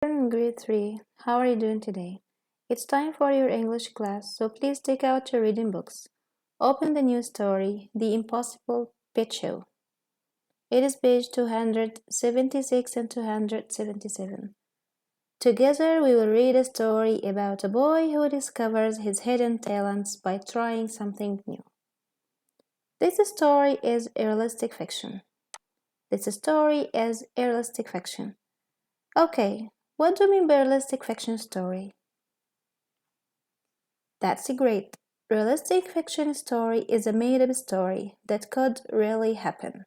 In grade 3. How are you doing today? It's time for your English class, so please take out your reading books. Open the new story, The Impossible Pet Show. It is page 276 and 277. Together we will read a story about a boy who discovers his hidden talents by trying something new. This story is realistic fiction. Okay, what do you mean by realistic fiction story? That's great. Realistic fiction story is a made-up story that could really happen.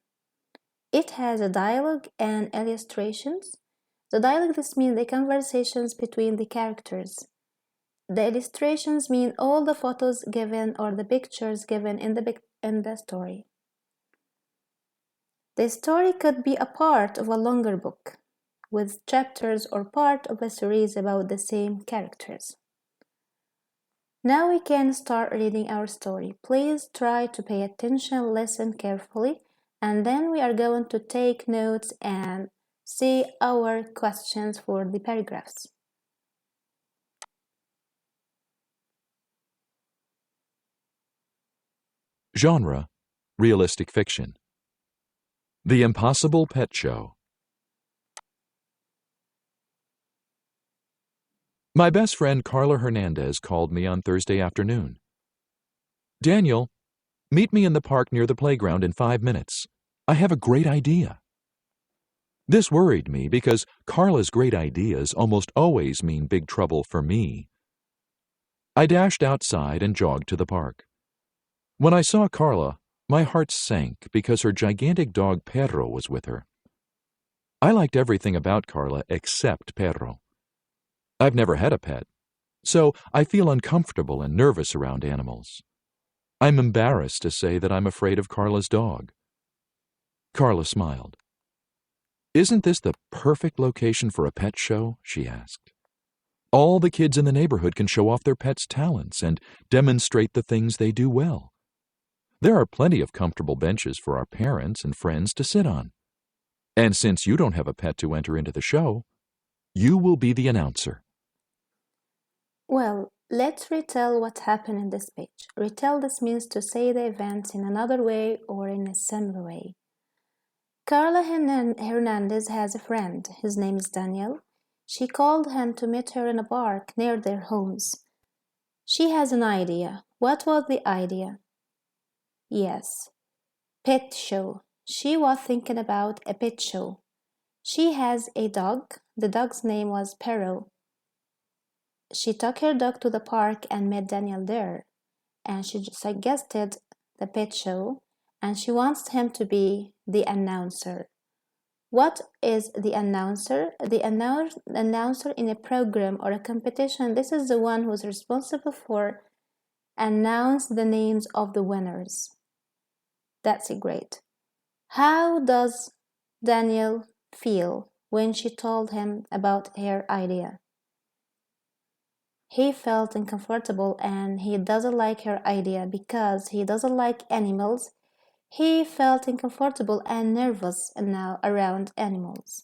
It has a dialogue and illustrations. The dialogue, this means the conversations between the characters. The illustrations mean all the photos given or the pictures given in the story. The story could be a part of a longer book with chapters or part of a series about the same characters. Now we can start reading our story. Please try to pay attention, listen carefully, and then we are going to take notes and see our questions for the paragraphs. Genre: realistic fiction. The Impossible Pet Show. My best friend Carla Hernandez called me on Thursday afternoon. "Daniel, meet me in the park near the playground in 5 minutes. I have a great idea." This worried me because Carla's great ideas almost always mean big trouble for me. I dashed outside and jogged to the park. When I saw Carla, my heart sank because her gigantic dog Perro was with her. I liked everything about Carla except Perro. I've never had a pet, so I feel uncomfortable and nervous around animals. I'm embarrassed to say that I'm afraid of Carla's dog. Carla smiled. "Isn't this the perfect location for a pet show?" she asked. "All the kids in the neighborhood can show off their pets' talents and demonstrate the things they do well. There are plenty of comfortable benches for our parents and friends to sit on. And since you don't have a pet to enter into the show, you will be the announcer." Well, let's retell what happened in this page. Retell this means to say the events in another way or in a similar way. Carla Hernandez has a friend. His name is Daniel. She called him to meet her in a park near their homes. She has an idea. What was the idea? Yes, pet show. She was thinking about a pet show. She has a dog. The dog's name was Perro. She took her dog to the park and met Daniel there, and she suggested the pet show, and she wants him to be the announcer. What is the announcer? The announcer in a program or a competition, this is the one who's responsible for announce the names of the winners. That's great. How does Daniel feel when she told him about her idea? He felt uncomfortable and he doesn't like her idea because he doesn't like animals. He felt uncomfortable and nervous now around animals.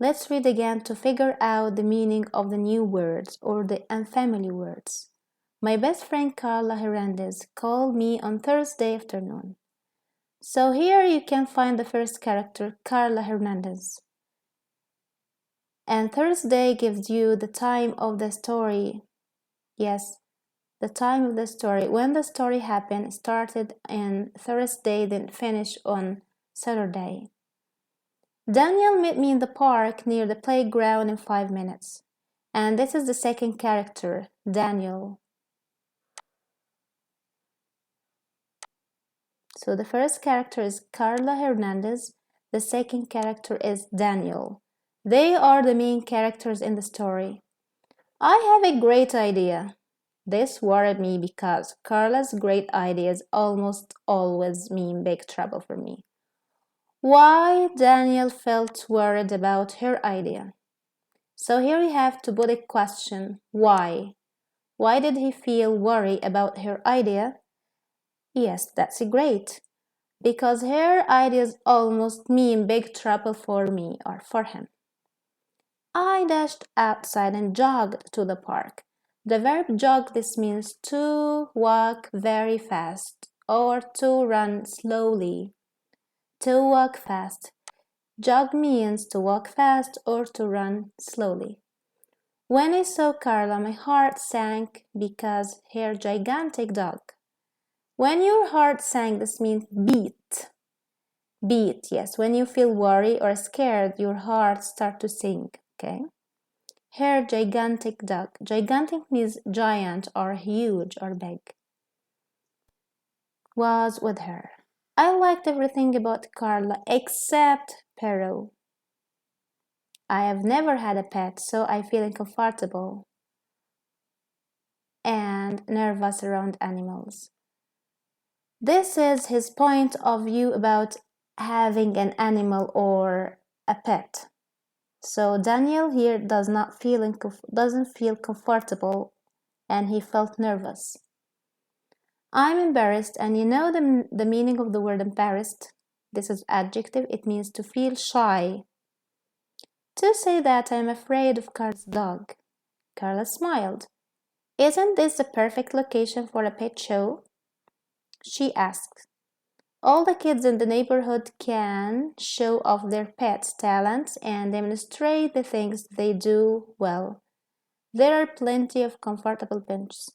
Let's read again to figure out the meaning of the new words or the unfamiliar words. My best friend Carla Hernandez called me on Thursday afternoon. So here you can find the first character, Carla Hernandez. And Thursday gives you the time of the story. Yes, the time of the story. When the story happened, started on Thursday, then finished on Saturday. Daniel met me in the park near the playground in 5 minutes. And this is the second character, Daniel. So the first character is Carla Hernandez. The second character is Daniel. They are the main characters in the story. I have a great idea. This worried me because Carla's great ideas almost always mean big trouble for me. Why Daniel felt worried about her idea. So here we have to put a question. Why? Why did he feel worried about her idea? Yes, that's great. Because her ideas almost mean big trouble for me or for him. I dashed outside and jogged to the park. The verb jog, this means to walk very fast or to run slowly. To walk fast. Jog means to walk fast or to run slowly. When I saw Carla, my heart sank because her gigantic dog. When your heart sank, this means beat. Beat, yes. When you feel worried or scared, your heart starts to sink, okay? Her gigantic dog. Gigantic means giant or huge or big. Was with her. I liked everything about Carla except Perro. I have never had a pet, so I feel uncomfortable and nervous around animals. This is his point of view about having an animal or a pet. So Daniel here doesn't feel comfortable and he felt nervous. I'm embarrassed, and you know the meaning of the word embarrassed? This is adjective, it means to feel shy. To say that I'm afraid of Carla's dog. Carla smiled. Isn't this the perfect location for a pet show? She asked. All the kids in the neighborhood can show off their pets' talents and demonstrate the things they do well. There are plenty of comfortable benches.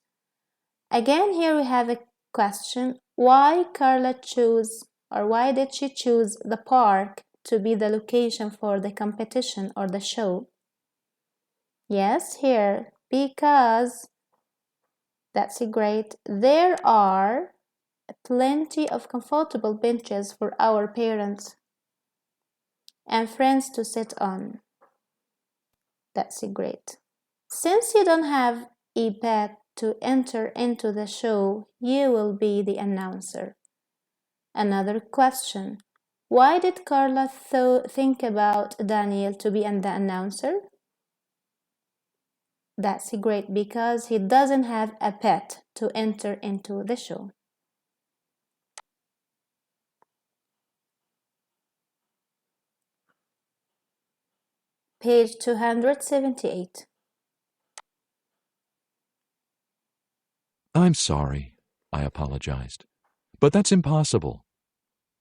Again, here we have a question. Why did she choose the park to be the location for the competition or the show? Yes, here, because that's great. There are plenty of comfortable benches for our parents and friends to sit on. That's great. Since you don't have a pet to enter into the show, you will be the announcer. Another question. Why did Carla think about Daniel to be the announcer? That's great because he doesn't have a pet to enter into the show. Page 278. I'm sorry, I apologized. But that's impossible.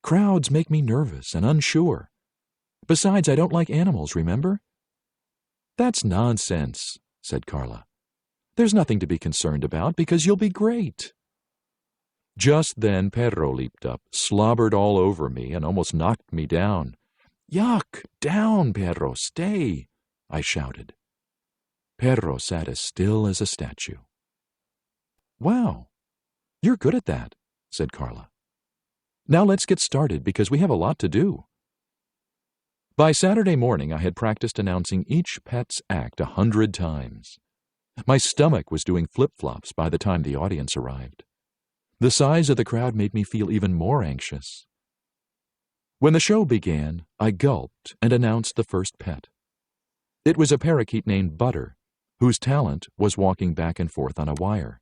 Crowds make me nervous and unsure. Besides, I don't like animals, remember? That's nonsense, said Carla. There's nothing to be concerned about because you'll be great. Just then Perro leaped up, slobbered all over me, and almost knocked me down. Yuck! Down, Perro! Stay! I shouted. Perro sat as still as a statue. Wow! You're good at that, said Carla. Now let's get started because we have a lot to do. By Saturday morning, I had practiced announcing each pet's act 100 times. My stomach was doing flip-flops by the time the audience arrived. The size of the crowd made me feel even more anxious. When the show began, I gulped and announced the first pet. It was a parakeet named Butter, whose talent was walking back and forth on a wire.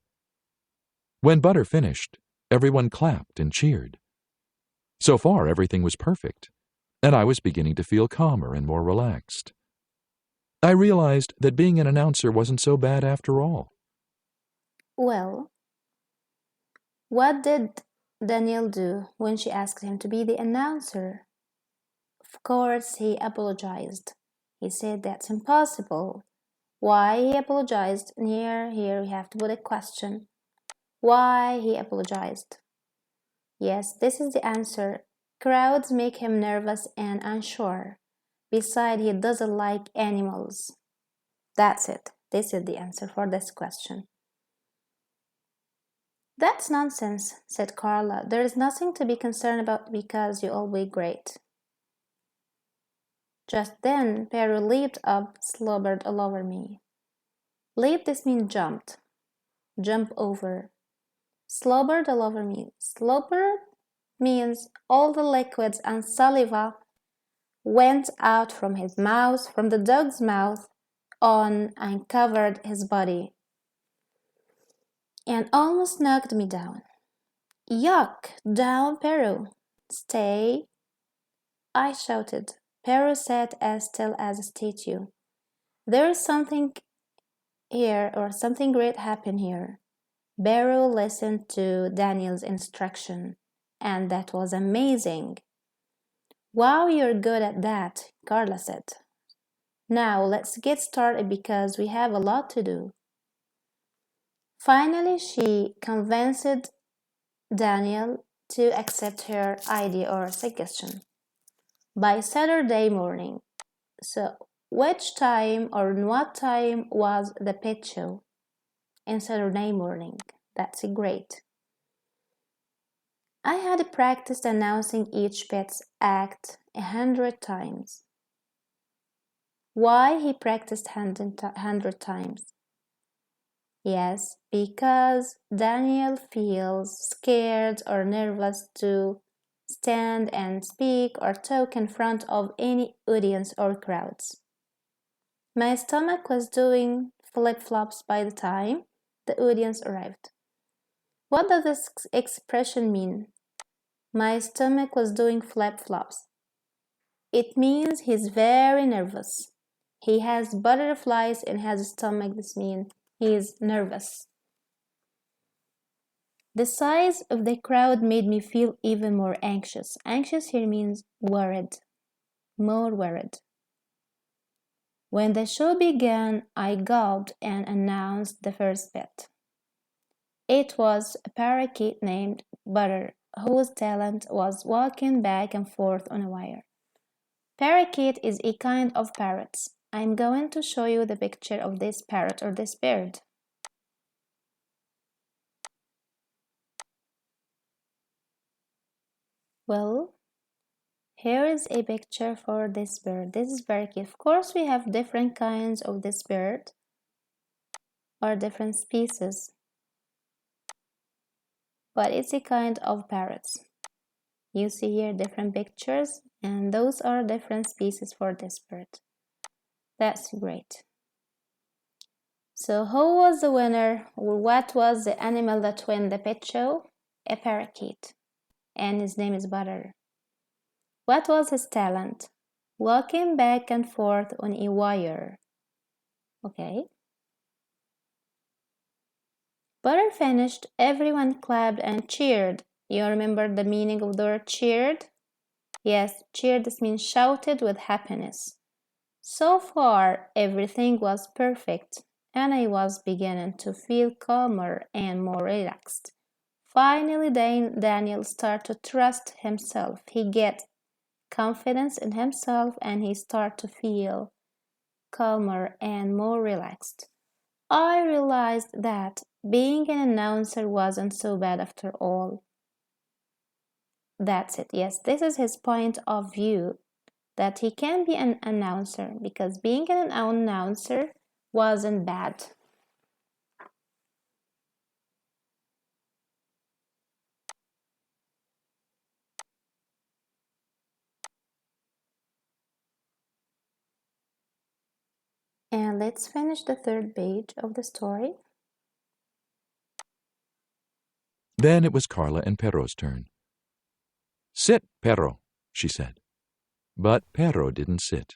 When Butter finished, everyone clapped and cheered. So far, everything was perfect, and I was beginning to feel calmer and more relaxed. I realized that being an announcer wasn't so bad after all. Well, what did Daniel do when she asked him to be the announcer? Of course, he apologized. He said that's impossible. Why he apologized? Here we have to put a question. Why he apologized? Yes, this is the answer. Crowds make him nervous and unsure. Besides, he doesn't like animals. That's it. This is the answer for this question. That's nonsense, said Carla. There is nothing to be concerned about because you'll be great. Just then, Perry leaped up, slobbered all over me. Leap, this means jumped. Jump over. Slobbered all over me. Slobbered means all the liquids and saliva went out from his mouth, from the dog's mouth, on and covered his body and almost knocked me down. Yuck! Down, Peru! Stay! I shouted. Peru sat as still as a statue. There's something here, or something great happened here. Barrow listened to Daniel's instruction, and that was amazing. Wow, you're good at that, Carla said. Now let's get started because we have a lot to do. Finally, she convinced Daniel to accept her idea or suggestion by Saturday morning. So, which time or in what time was the pet show? In Saturday morning. That's great. I had practiced announcing each pet's act 100 times. Why he practiced 100 times? Yes, because Daniel feels scared or nervous to stand and speak or talk in front of any audience or crowds. My stomach was doing flip-flops by the time the audience arrived. What does this expression mean? My stomach was doing flip-flops. It means he's very nervous. He has butterflies in his stomach. This means he is nervous. The size of the crowd made me feel even more anxious. Anxious here means worried, more worried. When the show began, I gulped and announced the first bit. It was a parakeet named Butter, whose talent was walking back and forth on a wire. Parakeet is a kind of parrot. I'm going to show you the picture of this parrot or this bird. Well, here is a picture for this bird. This is parakeet. Of course, we have different kinds of this bird or different species, but it's a kind of parrots. You see here different pictures, and those are different species for this bird. That's great. So who was the winner? What was the animal that won the pet show? A parakeet, and his name is Butter. What was his talent? Walking back and forth on a wire. Okay. Butter finished, everyone clapped and cheered. You remember the meaning of the word cheered? Yes, cheered means shouted with happiness. So far, everything was perfect, and I was beginning to feel calmer and more relaxed. Finally, Daniel started to trust himself. He get confidence in himself, and he started to feel calmer and more relaxed. I realized that being an announcer wasn't so bad after all. That's it. Yes, this is his point of view, that he can be an announcer because being an announcer wasn't bad. And let's finish the third page of the story. Then it was Carla and Perro's turn. "Sit, Perro," she said. But Perro didn't sit.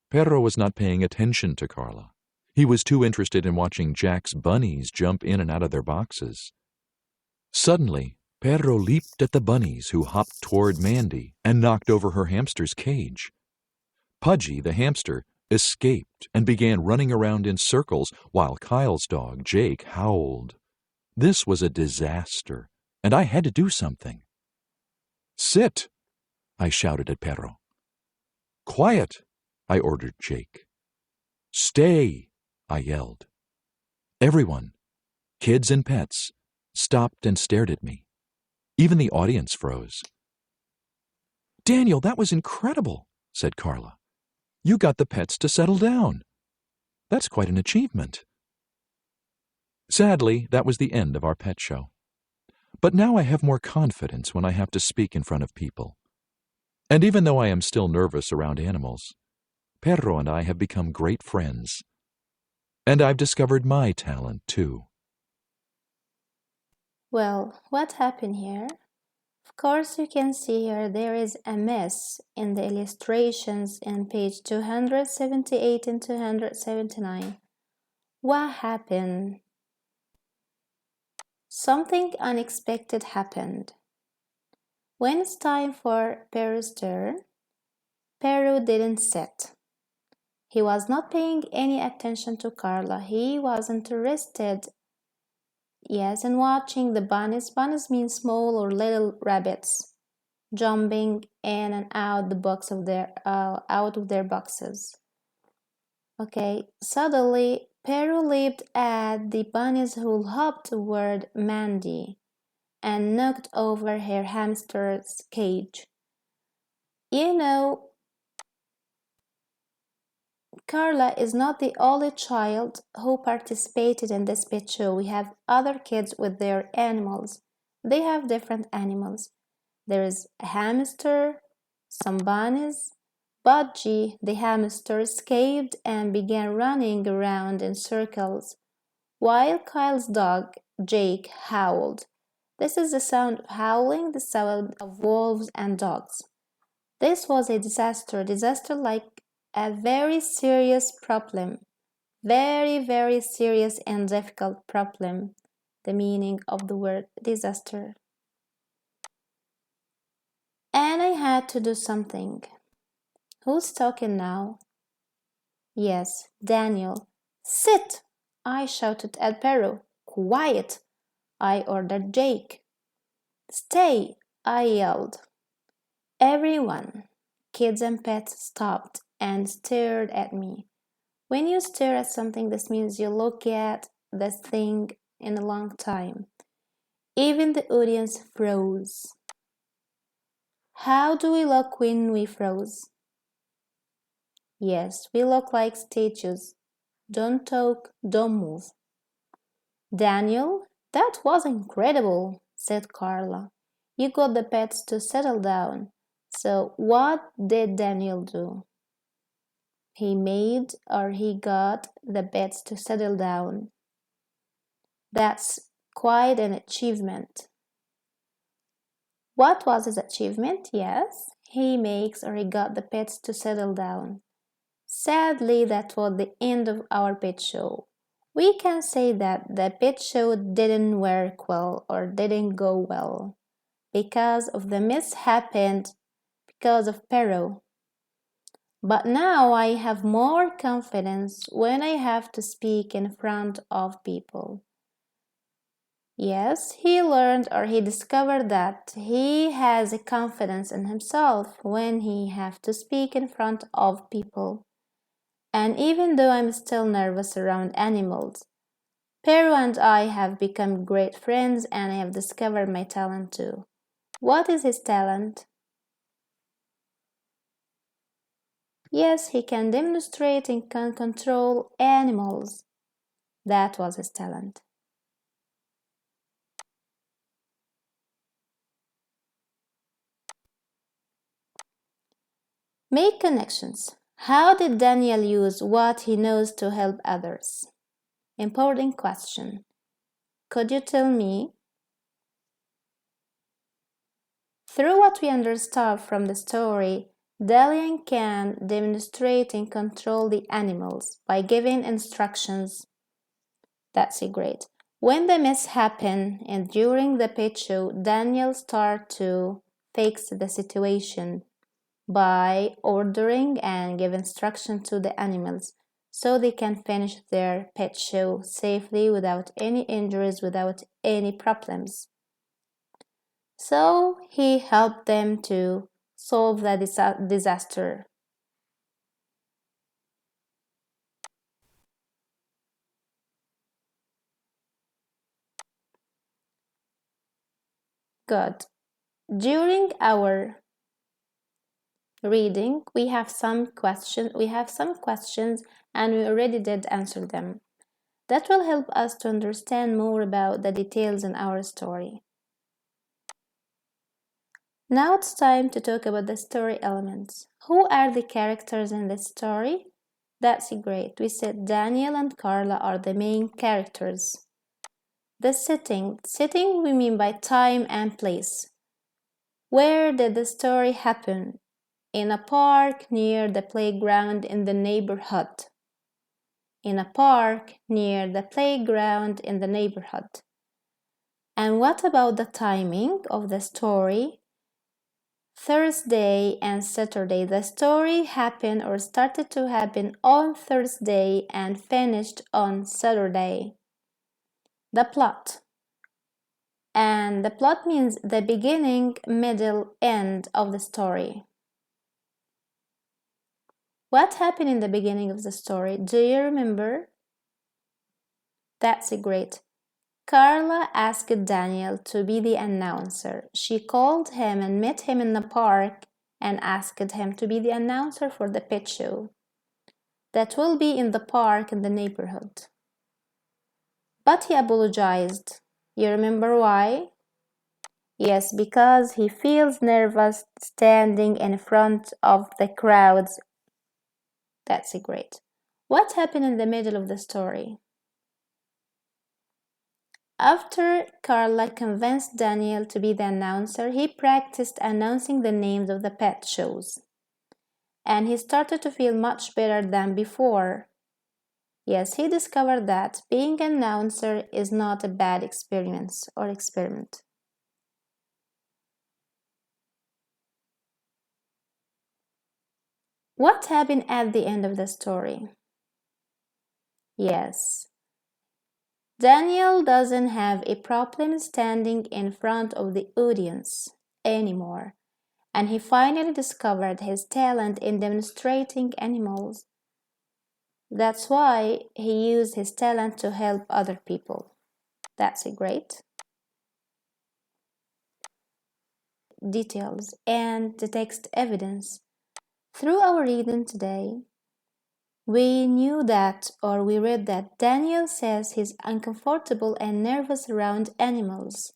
Perro was not paying attention to Carla. He was too interested in watching Jack's bunnies jump in and out of their boxes. Suddenly, Perro leaped at the bunnies, who hopped toward Mandy and knocked over her hamster's cage. Pudgy, the hamster, escaped and began running around in circles while Kyle's dog, Jake, howled. This was a disaster, and I had to do something. "Sit!" I shouted at Perro. "Quiet!" I ordered Jake. "Stay!" I yelled. Everyone, kids and pets, stopped and stared at me. Even the audience froze. "Daniel, that was incredible," said Carla. "You got the pets to settle down. That's quite an achievement." Sadly, that was the end of our pet show. But now I have more confidence when I have to speak in front of people. And even though I am still nervous around animals, Perro and I have become great friends. And I've discovered my talent, too. Well, what happened here? Of Of course, you can see here there is a mess in the illustrations in page 278 and 279. What happened? Something unexpected happened. When it's time for Peru's turn, Peru didn't sit. He was not paying any attention to Carla. He was interested, yes, in watching the bunnies. Bunnies mean small or little rabbits jumping in and out out of their boxes. Okay, suddenly Peru leaped at the bunnies who hopped toward Mandy and knocked over her hamster's cage. You know, Carla is not the only child who participated in this pet show. We have other kids with their animals. They have different animals. There is a hamster, some bunnies. Budgie, the hamster, escaped and began running around in circles, while Kyle's dog, Jake, howled. This is the sound of howling, the sound of wolves and dogs. This was a disaster like a very serious problem. Very, very serious and difficult problem. The meaning of the word disaster. And I had to do something. Who's talking now? Yes, Daniel. Sit! I shouted at Perro. Quiet! I ordered Jake. Stay! I yelled. Everyone, kids and pets, stopped and stared at me. When you stare at something, this means you look at this thing in a long time. Even the audience froze. How do we look when we froze? Yes, we look like statues. Don't talk, don't move. Daniel, that was incredible, said Carla. You got the pets to settle down. So what did Daniel do? He got the pets to settle down. That's quite an achievement. What was his achievement? Yes, he got the pets to settle down. Sadly, that was the end of our pet show. We can say that the pet show didn't work well or didn't go well because of the because of Perro. But now I have more confidence when I have to speak in front of people. Yes, he discovered that he has a confidence in himself when he have to speak in front of people. And even though I'm still nervous around animals, Pero and I have become great friends and I have discovered my talent too. What is his talent? Yes, he can demonstrate and can control animals. That was his talent. Make connections. How did Daniel use what he knows to help others? Important question. Could you tell me? Through what we understand from the story, Dalian can demonstrate and control the animals by giving instructions. That's great. When the mess happened and during the pet show, Daniel started to fix the situation by ordering and give instruction to the animals so they can finish their pet show safely without any injuries, without any problems. So he helped them to solve the disaster. Good. During our reading, we have some questions and we already did answer them. That will help us to understand more about the details in our story. Now it's time to talk about the story elements. Who are the characters in this story? That's great. We said Daniel and Carla are the main characters. The setting we mean by time and place. Where did the story happen? In a park near the playground in the neighborhood. In a park near the playground in the neighborhood. And what about the timing of the story? Thursday and Saturday. The story happened or started to happen on Thursday and finished on Saturday. The plot. And the plot means the beginning, middle, end of the story. What happened in the beginning of the story? Do you remember? That's great. Carla asked Daniel to be the announcer. She called him and met him in the park and asked him to be the announcer for the pet show that will be in the park in the neighborhood. But he apologized. You remember why? Yes, because he feels nervous standing in front of the crowds. That's great. What happened in the middle of the story? After Carla convinced Daniel to be the announcer, he practiced announcing the names of the pet shows. And he started to feel much better than before. Yes, he discovered that being an announcer is not a bad experience or experiment. What happened at the end of the story? Yes, Daniel doesn't have a problem standing in front of the audience anymore, and he finally discovered his talent in demonstrating animals. That's why he used his talent to help other people. That's great. Details and the text evidence. Through our reading today, we knew that, or we read that Daniel says he's uncomfortable and nervous around animals.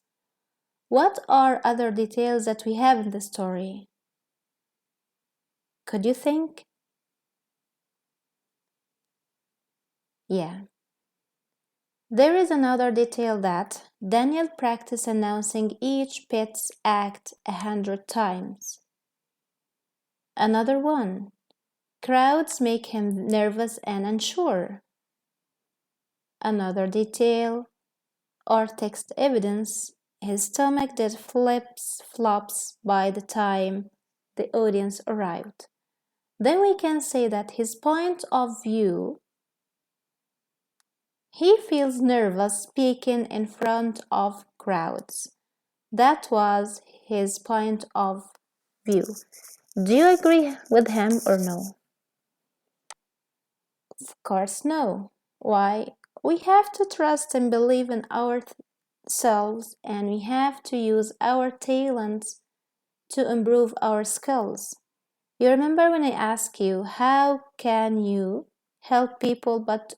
What are other details that we have in the story? Could you think? Yeah. There is another detail that Daniel practiced announcing each pet's act 100 times. Another one. Crowds make him nervous and unsure. Another detail or text evidence. His stomach did flops by the time the audience arrived. Then we can say that his point of view, he feels nervous speaking in front of crowds. That was his point of view. Do you agree with him or no? Of course, no. Why? We have to trust and believe in ourselves, and we have to use our talents to improve our skills. You remember when I asked you, how can you help people but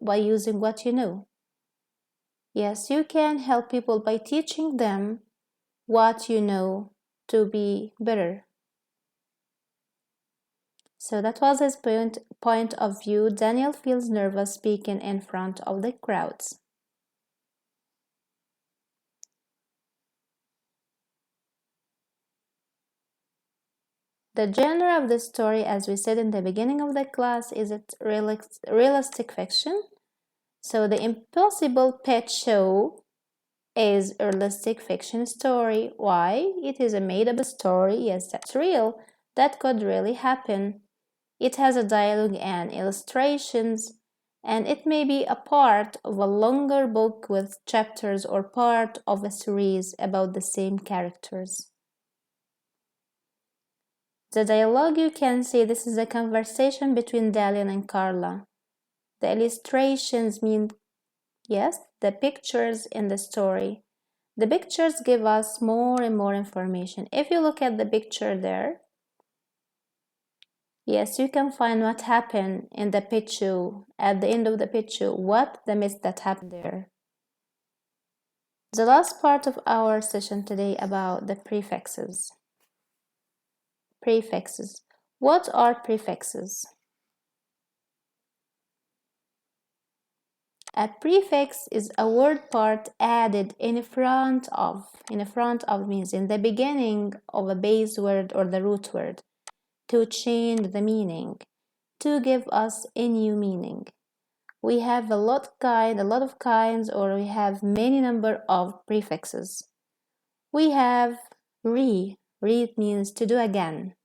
by using what you know? Yes, you can help people by teaching them what you know to be better. So that was his point of view. Daniel feels nervous speaking in front of the crowds. The genre of the story, as we said in the beginning of the class, is it realistic fiction. So the Impossible Pet Show is a realistic fiction story. Why? It is a made-up story. Yes, that's real. That could really happen. It has a dialogue and illustrations, and it may be a part of a longer book with chapters or part of a series about the same characters. The dialogue, you can see this is a conversation between Dalian and Carla. The illustrations mean, yes, the pictures in the story. The pictures give us more and more information. If you look at the picture there, yes, you can find what happened in the picture, at the end of the picture, what the myth that happened there. The last part of our session today about the prefixes. Prefixes. What are prefixes? A prefix is a word part added in front of. In front of means in the beginning of a base word or the root word to change the meaning, to give us a new meaning. We have a lot of kinds, or we have many number of prefixes. We have re. Read means to do again,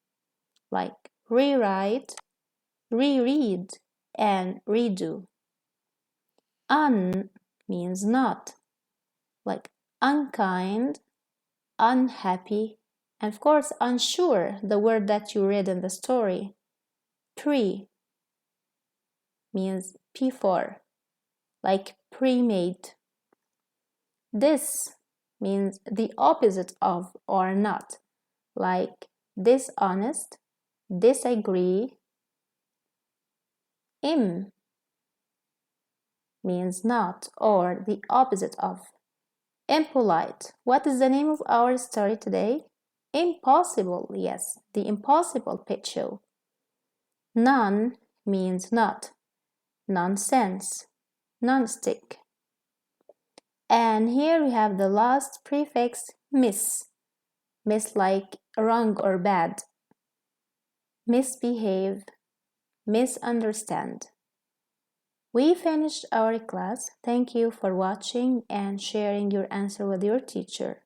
like rewrite, reread, and redo. Un means not, like unkind, unhappy, and of course unsure, the word that you read in the story. Pre means before, like pre-made. Dis means the opposite of or not, like dishonest, disagree. Im means not or the opposite of. Impolite. What is the name of our story today? Impossible. Yes, the impossible pet show. Non means not. Nonsense. Non-stick. And here we have the last prefix miss. Miss like wrong or bad. Misbehave. Misunderstand. We finished our class. Thank you for watching and sharing your answer with your teacher.